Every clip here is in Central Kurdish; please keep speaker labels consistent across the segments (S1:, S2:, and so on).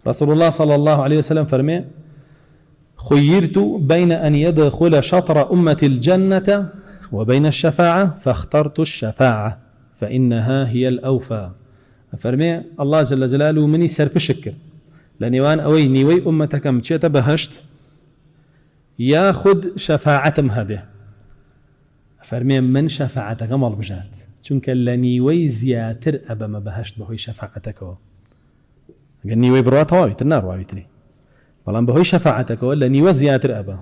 S1: رسول الله صلى الله عليه وسلم فرمي خيرت بين أن يدخل شطر أمة الجنة وبين الشفاعة فاخترت الشفاعة فإنها هي الأوفى. فرمي الله جل جلاله مني سر بشكر لنيوان أوي نيوي أمتكم تشيت بهشت ياخد شفاعتم به. فرمي من شفاعتك مال بجات چونك لنيوي زياتر أبا ما بهشت بهوي شفاعتك قال نيوي بروات هواي تنار واويتري بلان بهوي شفاعتك ولا نيوي زياتر أبا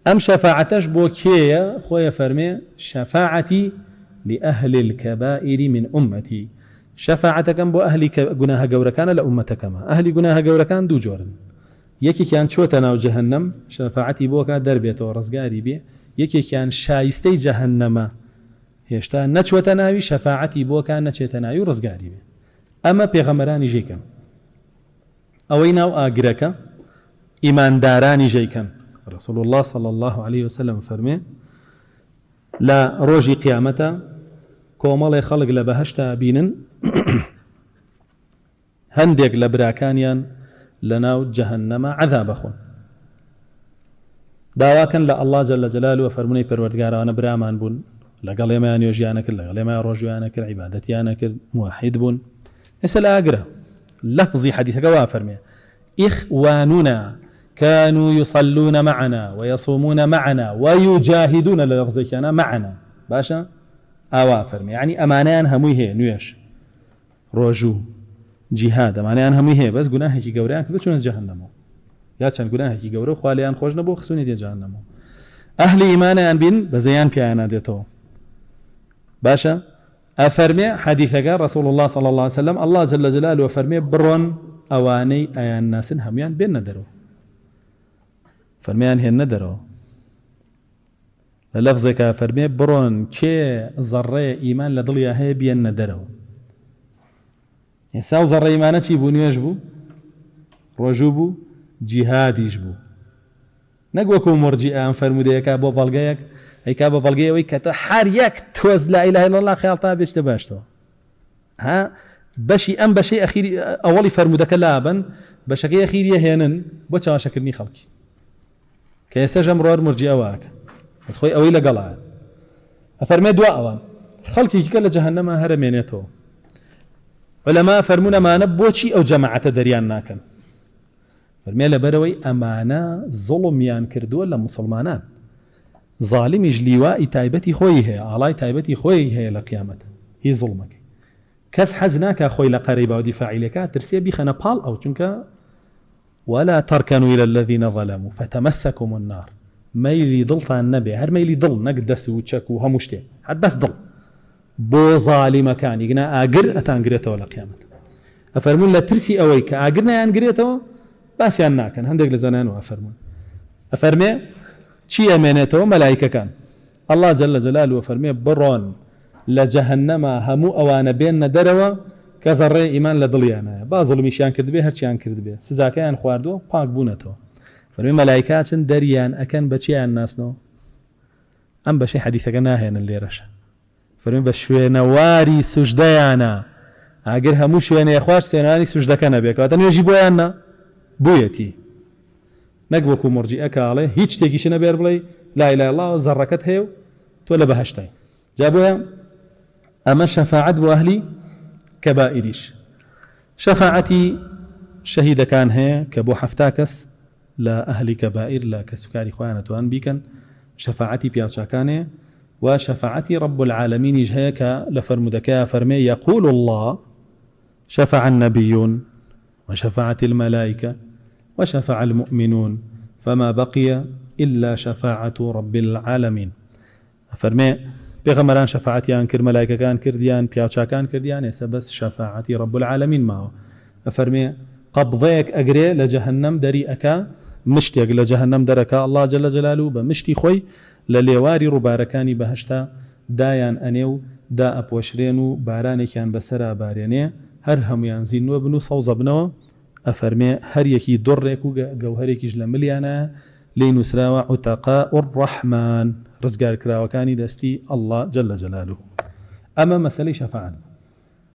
S1: أم شفاعتش بو كيه خويا فرمي شفاعتي لأهل الكبائر من أمتي. شفاعتكم بو أهل جناها جوركان لأمتكما أهل جناها جوركان دو جورن يكي كان شوتنا وجهنم شفاعتي بوكا دربيته ورزقاري بيه يكي كان شايستي جهنم هشتا نشوتنا شفاعتي بوكا نشتنا ورزقاري بيه. أما بيغمراني جيكم أوينا وآجرك إيمان داراني جيكم رسول الله صلى الله عليه وسلم فرمي لا روجي قيامته كومالي خلق لبهشتا بينن هندق لبراكانيان لناو جهنم عذاب أخون داواكن لا الله جل جلاله وفرموني پروردگار أنا برامان بون لقال ما ينجيانا كل لقال ما يروجيانا كل عبادتيانا كل موحد بون اسأل أقرأ لفظي حديثك وافرمي إخواننا كانوا يصلون معنا ويصومون معنا ويجاهدون للفظيكنا معنا باشا أوافرمي يعني أمانان هموي هي نويش روجو جهاد أمانان هموي هي بس قناهي كي قوريان كذا شون جهنمو يا كان قناهي كي قورو خواليان خوش نبو خسوني دي جهنمو أهل إيمانان بين بزيان بيانا ديتو باشا أفرمي حديثك رسول الله صلى الله عليه وسلم الله جل جلاله وفرمي برون أواني أيان ناس هميان بين ندرو فرميان هن ندرو للفظك فرمي برون كي ذرة إيمان لضليا هي بين ندرو يساو ذرة إيمانه شي بو نيجبو رجوبو جهاد يجبو نقوكو مرجئة فرموديك أبو بلغيك أي كابو بلغيه ويكتا حاريك توز لا إله إلا الله خيال طابش تباشتو ها بشي أم بشي أخيري أولي فرمودك لابن بشكي أخيري هينن بوچا شكلني خلقي كيسجم رور مرجئة واك بس خوي أوي لقلع أفرمي دواء أوان خلقي كلا جهنم هرمينيتو علماء فرمونا ما نبوشي أو جماعة دريان ناكن فرمي لبروي أمانا ظلم يان كردو ولا مسلمانان ظالم يجليواء تايبتي خويه علاي تايبتي خويه لقيامة هي ظلمك كس حزناك خوي لقريبا ودفاعي لك ترسي بيخنا بال أو تنك ولا تركنوا إلى الذين ظلموا فتمسكم النار ميلي ضل النبي هر ميلي ضل نقدس وتشكو همشتي حد بس ضل بو ظالم كان يقنا أجر أتانقريته ولا قيامة أفرمون لا ترسي أويك أجرنا ينقريته بس يناكن هندق لزنان وأفرمون أفرمي شي أمانته ملائكة كان الله جل جلاله وفرمي برون لجهنم همو أوان بين دروا كزر إيمان لضليانا بعض المشيان كرد به هرشيان كرد به سزاكيان خواردو باق بونته فرمي ملائكات دريان أكن بشي الناس نو أم بشي حديثك ناهين اللي رشا فرمي بشوي نواري سجديانا أجر همو شوي نيخواش سيناني سجدكنا بيك واتن يجيبويانا بويتي نقوكو مرجئك عليه هيج تيجيش نبير بلي لا إله إلا الله زركت هيو تولى بهشتين جابوها أما شفاعة بأهلي كبائريش شفاعتي شهيد كان هي كبو حفتاكس لا أهل كبائر لا كسكاري خوانة وان بيكن شفاعتي بيارشاكاني وشفاعتي رب العالمين يجهيك لفرمدكا فرمي يقول الله شفع النبيون وشفعت الملائكة وشفع المؤمنون فما بقي إلا شفاعة رب العالمين فرمي بيغمران شفاعتي أنكر ملائكة كان كرديان بياتشا كان كرديان يسبس شفاعتي رب العالمين معه فرمي قبضيك أجري لجهنم دريئك مشتيق لجهنم درك الله جل جلاله بمشتي خوي لليواري رباركاني بهشتا دايان أنيو دا أبوشرينو باراني كان بسرا باريني هرهم ينزين وبنو صوزبنو أفرمي هر يكي درك وجوهرك جلمليانا لينسراوا عتقاء الرحمن رزقار كراوكاني دستي الله جل جلاله أما مسألة شفاعة